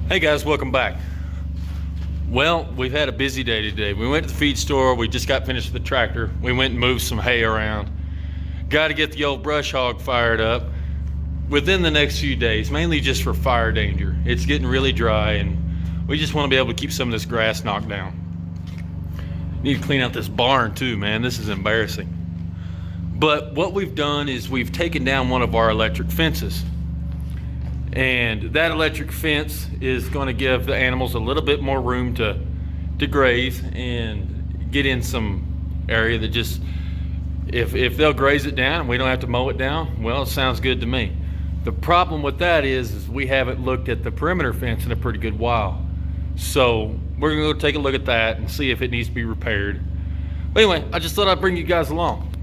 Hey guys, welcome back. Well, we've had a busy day today. We went to the feed store. We just got finished with the tractor. We went and moved some hay around. Got to get the old brush hog fired up within the next few days, mainly just for fire danger. It's getting really dry and we just want to be able to keep some of this grass knocked down. Need to clean out this barn too, man. This is embarrassing. But what we've done is we've taken down one of our electric fences. And that electric fence is going to give the animals a little bit more room to graze and get in some area that just, if they'll graze it down and we don't have to mow it down, well, it sounds good to me. The problem with that is we haven't looked at the perimeter fence in a pretty good while. So we're going to go take a look at that and see if it needs to be repaired. But anyway, I just thought I'd bring you guys along.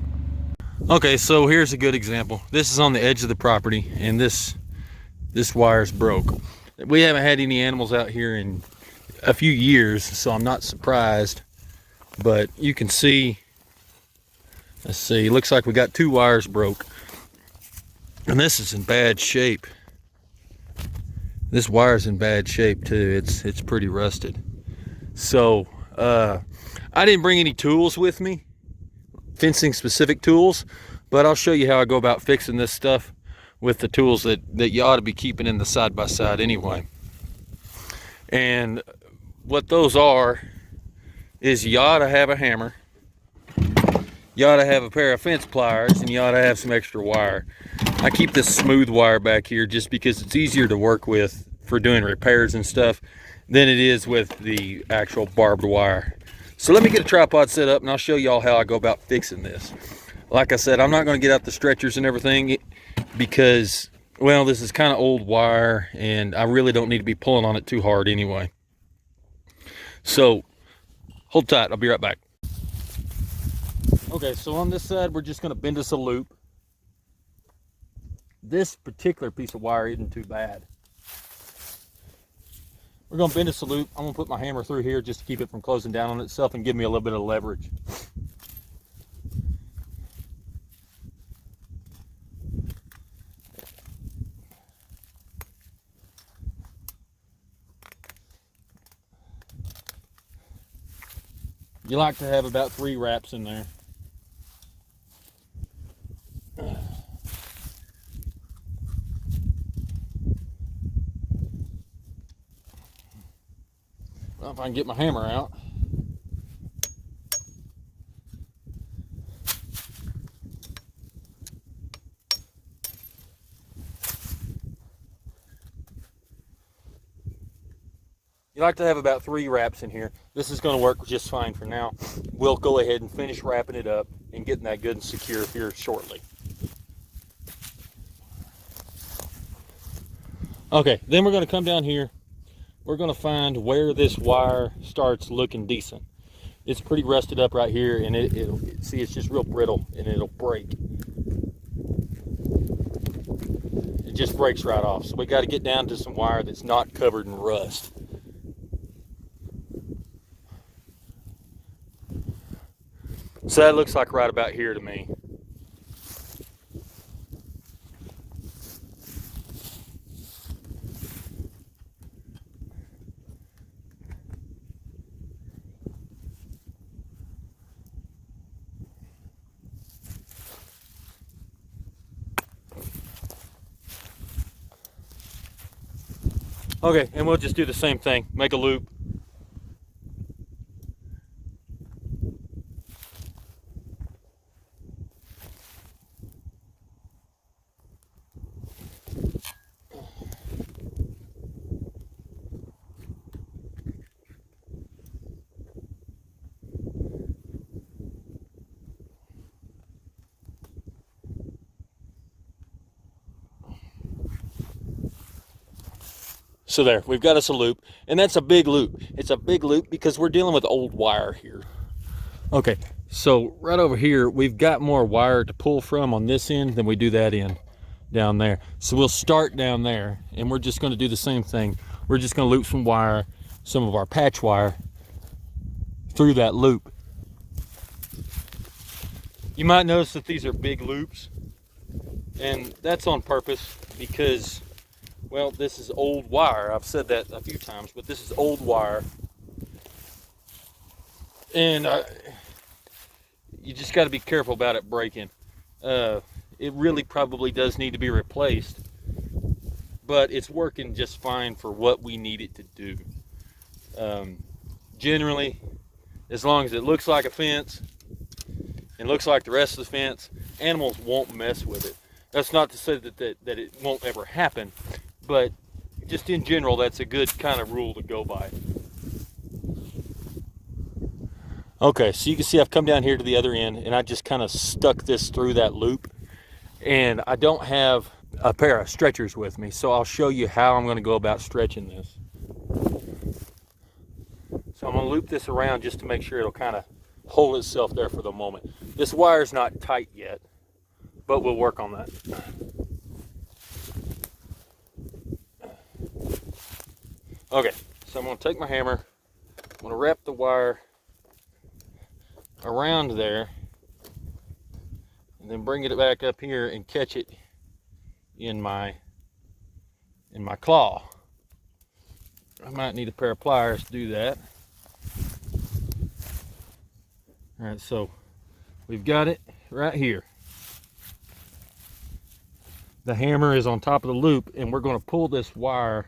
Okay, so here's a good example. This is on the edge of the property, and this wire's broke. We haven't had any animals out here in a few years, so I'm not surprised. But you can see, let's see, looks like we got two wires broke. And this is in bad shape. This wire's in bad shape too. It's pretty rusted. So I didn't bring any tools with me, fencing specific tools, but I'll show you how I go about fixing this stuff with the tools that you ought to be keeping in the side-by-side anyway. And what those are is you ought to have a hammer, you ought to have a pair of fence pliers, and you ought to have some extra wire. I keep this smooth wire back here just because it's easier to work with for doing repairs and stuff than it is with the actual barbed wire. So let me get a tripod set up and I'll show y'all how I go about fixing this. Like I said, I'm not going to get out the stretchers and everything because, well, this is kind of old wire and I really don't need to be pulling on it too hard anyway. So hold tight, I'll be right back. Okay, so on this side we're just going to bend us a loop. This particular piece of wire isn't too bad. We're going to bend us a loop. I'm going to put my hammer through here just to keep it from closing down on itself and give me a little bit of leverage. You like to have about 3 wraps in there. Well, if I can get my hammer out. You like to have about 3 wraps in here. This is going to work just fine for now. We'll go ahead and finish wrapping it up and getting that good and secure here shortly. Okay, then we're going to come down here. We're going to find where this wire starts looking decent. It's pretty rusted up right here, and it'll see, it's just real brittle and it'll break. It just breaks right off. So we got to get down to some wire that's not covered in rust. So that looks like right about here to me. Okay, and we'll just do the same thing. Make a loop. So there, we've got us a loop, and that's a big loop. It's a big loop because we're dealing with old wire here. Okay, so right over here, we've got more wire to pull from on this end than we do that end down there. So we'll start down there, and we're just gonna do the same thing. We're just gonna loop some wire, some of our patch wire, through that loop. You might notice that these are big loops, and that's on purpose because Well, this is old wire. I've said that a few times, but this is old wire. And you just got to be careful about it breaking. It really probably does need to be replaced, but it's working just fine for what we need it to do. Generally, as long as it looks like a fence and looks like the rest of the fence, animals won't mess with it. That's not to say that it won't ever happen, but just in general, that's a good kind of rule to go by. Okay, so you can see I've come down here to the other end, and I just kind of stuck this through that loop, and I don't have a pair of stretchers with me, so I'll show you how I'm going to go about stretching this. So I'm going to loop this around just to make sure it'll kind of hold itself there for the moment. This wire's not tight yet, but we'll work on that. Okay, so I'm going to take my hammer, I'm going to wrap the wire around there, and then bring it back up here and catch it in my claw. I might need a pair of pliers to do that. All right, so we've got it right here. The hammer is on top of the loop, and we're going to pull this wire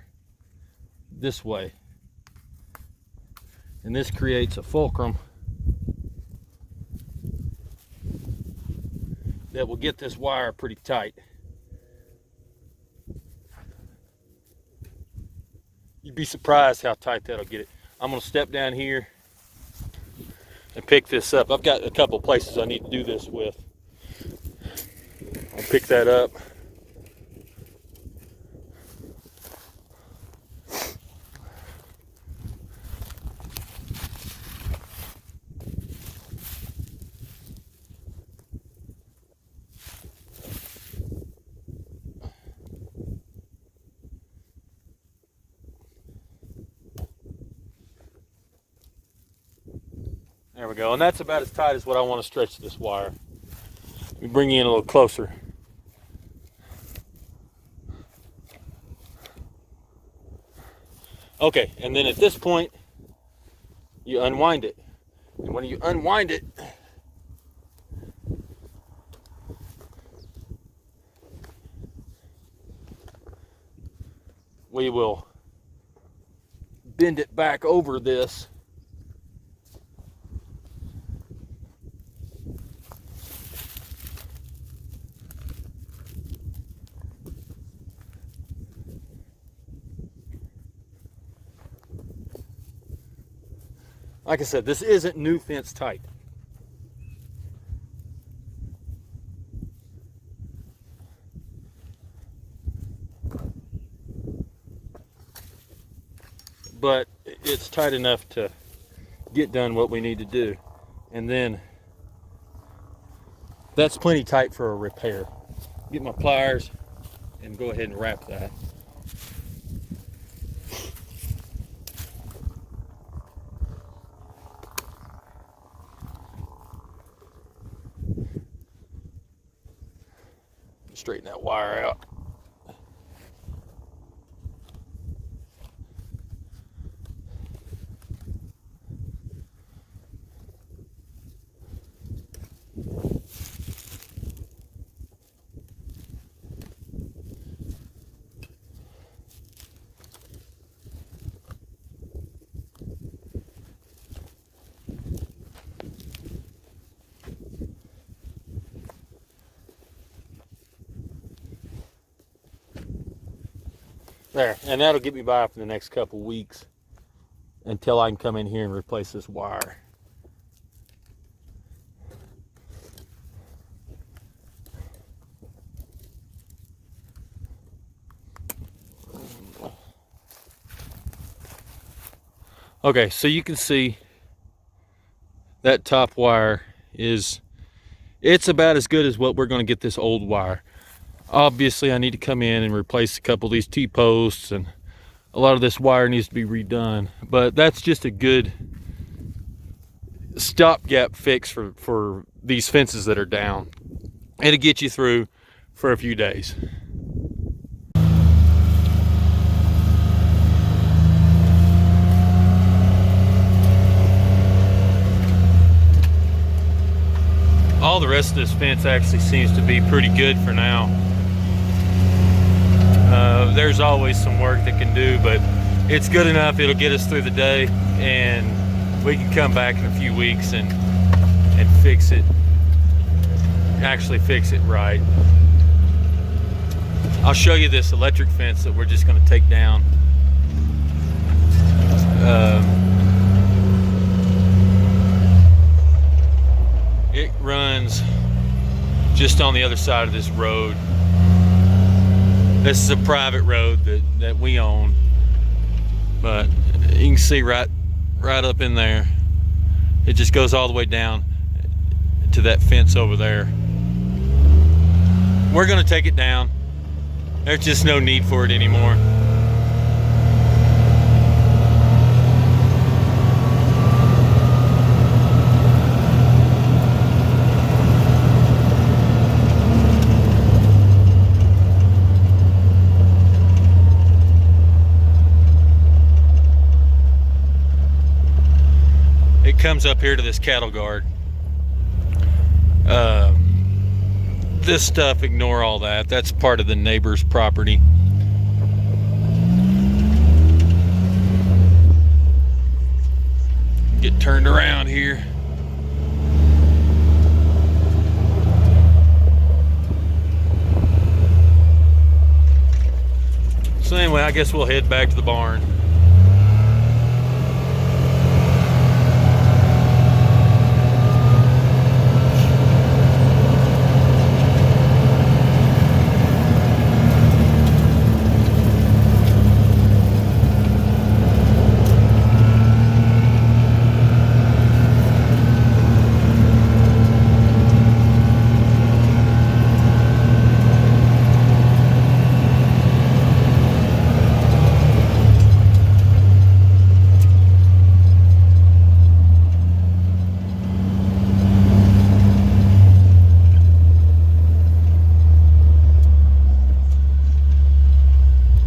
this way, and this creates a fulcrum that will get this wire pretty tight. You'd be surprised how tight that'll get it. I'm going to step down here and pick this up. I've got a couple places I need to do this with. I'll pick that up. There we go, and that's about as tight as what I want to stretch this wire. Let me bring you in a little closer. Okay, and then at this point, you unwind it. And when you unwind it, we will bend it back over this. Like I said, this isn't new fence tight. But it's tight enough to get done what we need to do. And then that's plenty tight for a repair. Get my pliers and go ahead and wrap that. Straighten that wire out. There, and that'll get me by for the next couple weeks until I can come in here and replace this wire. Okay, so you can see that top wire it's about as good as what we're going to get this old wire. Obviously, I need to come in and replace a couple of these T-posts, and a lot of this wire needs to be redone. But that's just a good stopgap fix for these fences that are down. It'll get you through for a few days. all the rest of this fence actually seems to be pretty good for now. There's always some work that can do, but it's good enough. It'll get us through the day, and we can come back in a few weeks and fix it. Actually fix it right. I'll show you this electric fence that we're just going to take down. It runs just on the other side of this road. This is a private road that we own, but you can see right up in there. It just goes all the way down to that fence over there. We're going to take it down. There's just no need for it anymore. It comes up here to this cattle guard. This stuff, ignore all that. That's part of the neighbor's property. Get turned around here. So anyway, I guess we'll head back to the barn.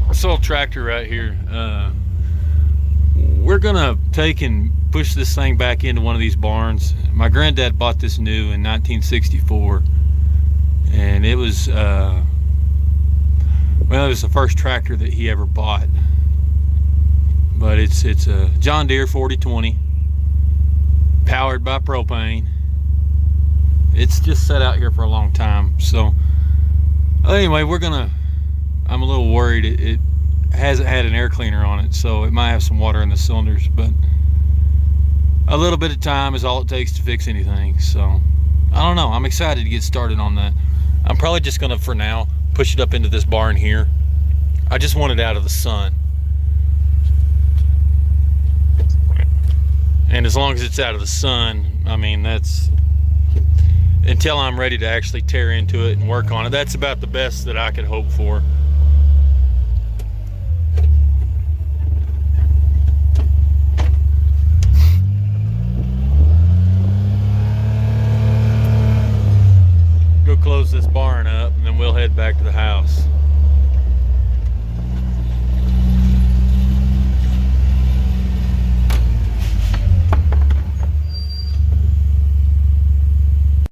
This old tractor right here, we're gonna take and push this thing back into one of these barns. My granddad bought this new in 1964, and it was well, it was the first tractor that he ever bought. But it's a John Deere 4020, powered by propane. It's just sat out here for a long time. So anyway, I'm a little worried. It hasn't had an air cleaner on it, so it might have some water in the cylinders, but a little bit of time is all it takes to fix anything. So I don't know, I'm excited to get started on that. I'm probably just gonna, for now, push it up into this barn here. I just want it out of the sun, and as long as it's out of the sun, I mean, that's until I'm ready to actually tear into it and work on it. That's about the best that I could hope for. Go close this barn up, and then we'll head back to the house.